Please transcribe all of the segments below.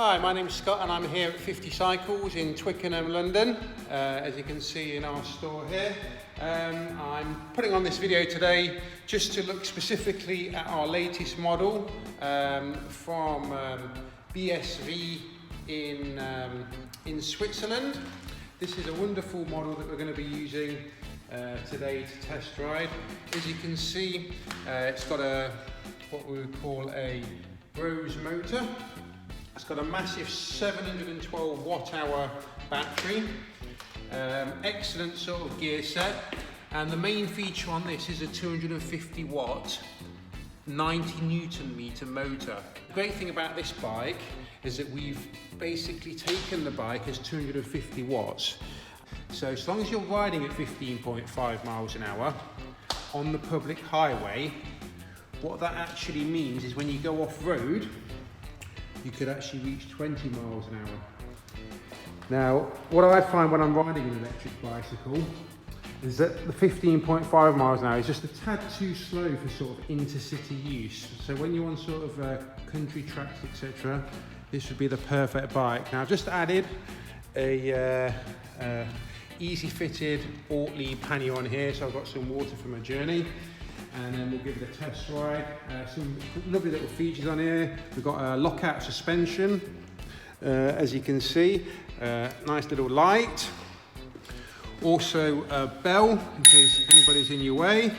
Hi, my name's Scott and I'm here at 50 Cycles in Twickenham, London, as you can see in our store here. I'm putting on this video today just to look specifically at our latest model from BESV in Switzerland. This is a wonderful model that we're going to be using today to test ride. As you can see, it's got what we would call a Rose motor. It's got a massive 712 watt-hour battery, excellent sort of gear set, and the main feature on this is a 250 watt, 90 Newton meter motor. The great thing about this bike is that we've basically taken the bike as 250 watts. So as long as you're riding at 15.5 miles an hour on the public highway, what that actually means is when you go off-road, you could actually reach 20 miles an hour. Now, what I find when I'm riding an electric bicycle is that the 15.5 miles an hour is just a tad too slow for sort of intercity use. So when you're on sort of country tracks, etc., this would be the perfect bike. Now, I've just added a easy fitted Ortley pannier on here, so I've got some water for my journey. And then we'll give it a test ride. Some lovely little features on here. We've got a lockout suspension, as you can see. Nice little light. Also a bell in case anybody's in your way.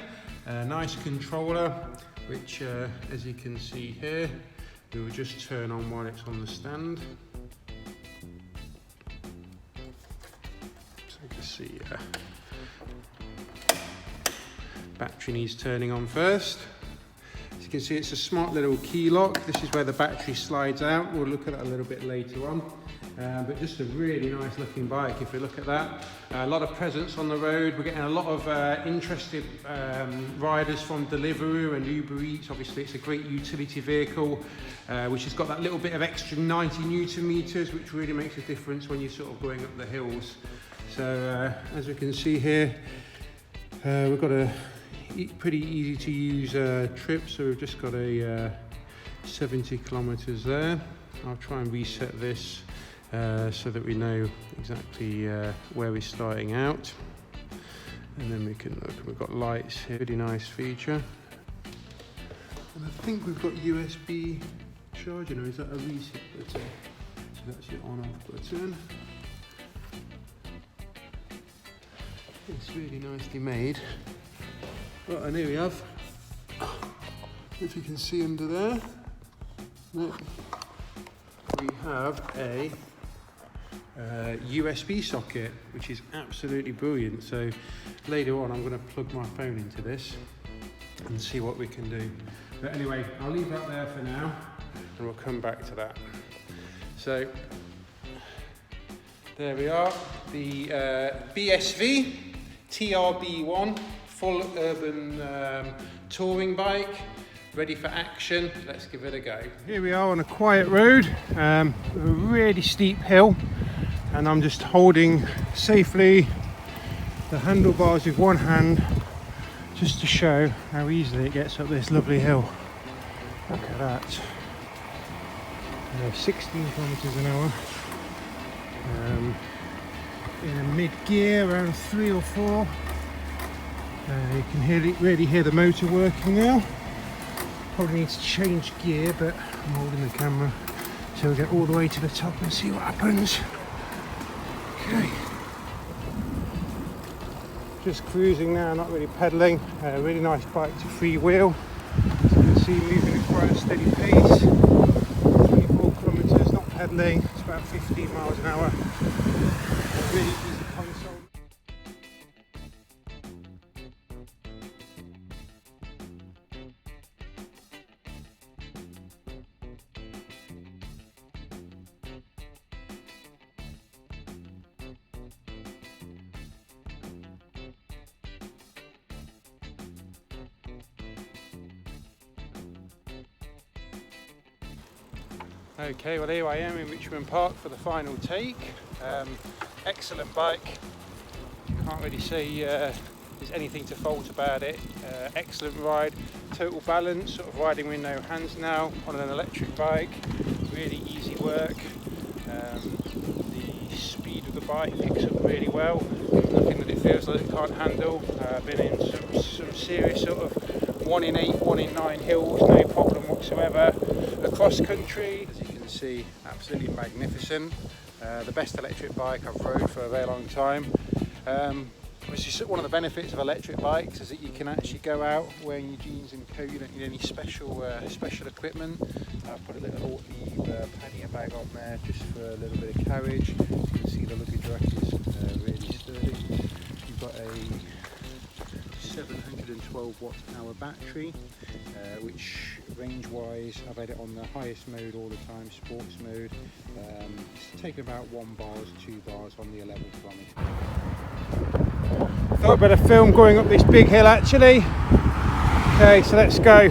A nice controller, which as you can see here, we will just turn on while it's on the stand. So you can see battery needs turning on first. As you can see, it's a smart little key lock. This is where the battery slides out. We'll look at that a little bit later on. But just a really nice looking bike if we look at that. A lot of presence on the road. We're getting a lot of interested riders from Deliveroo and Uber Eats. Obviously it's a great utility vehicle which has got that little bit of extra 90 Newton meters, which really makes a difference when you're sort of going up the hills. So as we can see here, we've got a pretty easy to use trip, so we've just got a 70 kilometers there. I'll try and reset this so that we know exactly where we're starting out, and then we can look. We've got lights here, really nice feature, and I think we've got USB charging, or is that a reset button? So that's your on-off button. It's really nicely made. Right, and here we have, if you can see under there, look, we have a USB socket, which is absolutely brilliant. So later on I'm going to plug my phone into this and see what we can do. But anyway, I'll leave that there for now and we'll come back to that. So there we are, the BESV TRB1 full urban touring bike, ready for action. Let's give it a go. Here we are on a quiet road, a really steep hill, and I'm just holding safely the handlebars with one hand just to show how easily it gets up this lovely hill. Look at that. 16 kilometers an hour. In a mid gear, around 3 or 4. You can really hear the motor working now. Probably need to change gear, but I'm holding the camera so we'll get all the way to the top and see what happens. Okay. Just cruising now, not really pedalling. Really nice bike to freewheel. As you can see, moving at quite a steady pace. 24 kilometers, not pedaling. It's about 15 miles an hour. Really easy console. Okay, well here I am in Richmond Park for the final take. Excellent bike. Can't really say there's anything to fault about it. Excellent ride, total balance, sort of riding with no hands now on an electric bike. Really easy work. of the bike picks up really well. There's nothing that it feels like it can't handle. Been in some serious sort of 1 in 8, 1 in 9 hills, no problem whatsoever. Across country, as you can see, absolutely magnificent. The best electric bike I've rode for a very long time. Which is one of the benefits of electric bikes, is that you can actually go out wearing your jeans and coat. You don't need any special equipment. I've put a little pannier bag on there just for a little bit of carriage. You can see the luggage rack is really sturdy. You've got a 712 watt-hour battery, which range-wise I've had it on the highest mode all the time, sports mode. It's taken about 1 bar, 2 bars on the 11 kilometre. Thought I'd better film going up this big hill actually. Okay, so let's go.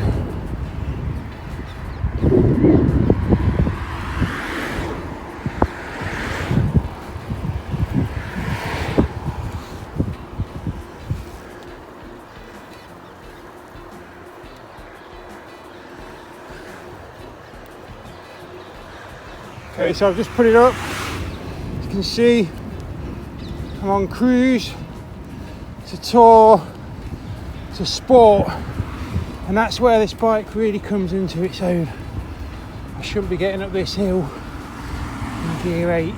Okay, so I've just put it up. As you can see, I'm on cruise, to tour, to sport, and that's where this bike really comes into its own. I shouldn't be getting up this hill in gear 8.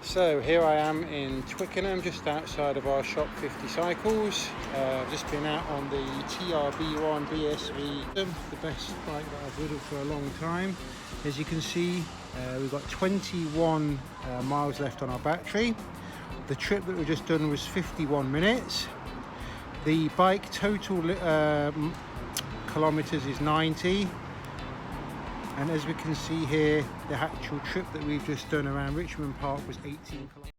So here I am in Twickenham, just outside of our shop 50 Cycles. I've just been out on the TRB1 BESV, the best bike that I've ridden for a long time. As you can see, we've got 21 miles left on our battery. The trip that we've just done was 51 minutes. The bike total kilometers is 90. And as we can see here, the actual trip that we've just done around Richmond Park was 18 kilometers.